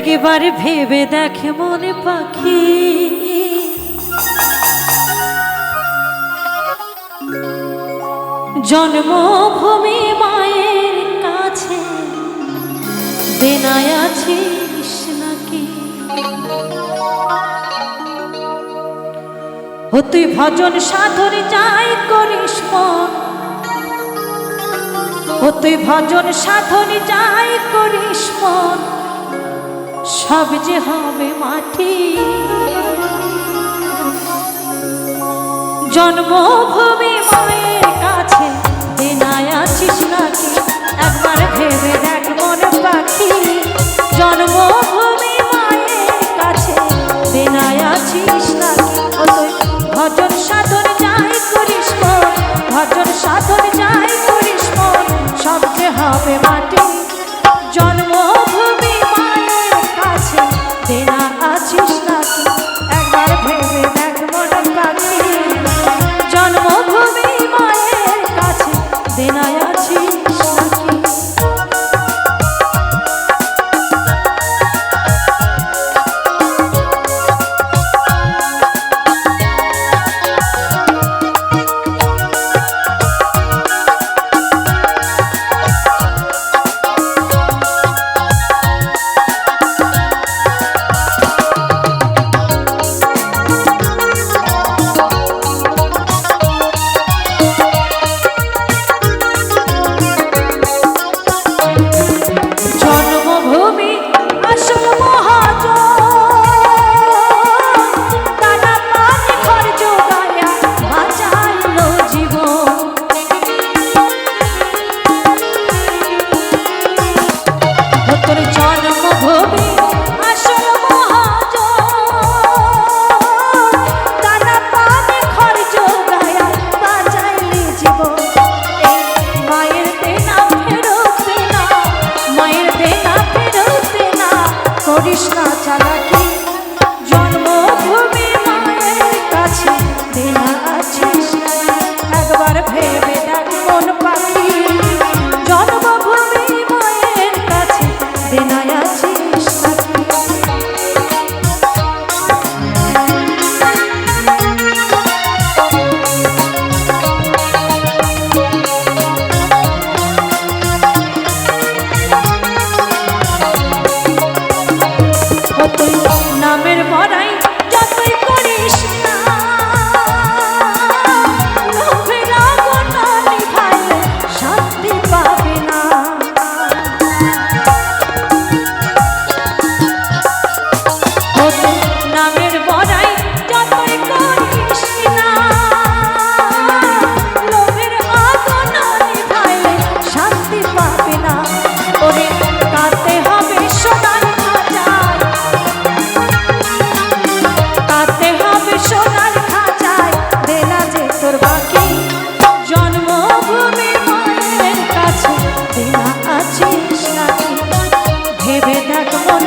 একবার ভেবে দেখে মনে পাখি, জন্মভূমি মায়ের কাছে দেনায় আছিস নাকি? ও তুই ভজন সাধন যাই করিস মন, ও তুই ভজন সাধন যাই করিস মন, সব যে হবে মাটি। জন্মভূমি মায়ের কাছে দেনায় আছিস নাকি? একবার ভেবে দেখ মন পাখি, জন্মভূমি মায়ের কাছে দেনায় আছিস নাকি? ও তুই ভজন সাধন যাই করিস মন, ভজন সাধন যাই করিস মন, সব যে হবে মাটি। জন্মভূমি মায়ের কাছে দেনা আছিস নাকি? একবার ভেবে দেখ মন পাখি, জন্মভূমি মায়ের কাছে দেনা আছিস নাকি? কৃষ্ণা চালাকি, জন্মভূমি মায়ের কাছে দেনা আছিস নাকি? একবার ভেবে দেখ মন পাখি, জন্মভূমি মায়ের কাছে দেনা আছিস নাকি? নামের বড়াই যতই করিস না, লোভের আগুন নিভাইলে শান্তি পাবে না। নামের বড়াই যতই করিস না, লোভের আগুন নিভাইলে শান্তি পাবে না। ওরে কাঁদতে হবে সোনার খাঁচায়, কাঁদতে হবে সোনার খাঁচায়, দেনা যে তোর বাকি। জন্মভূমি মায়ের কাছে দেনা আছিস নাকি? ভেবে দেখ মন।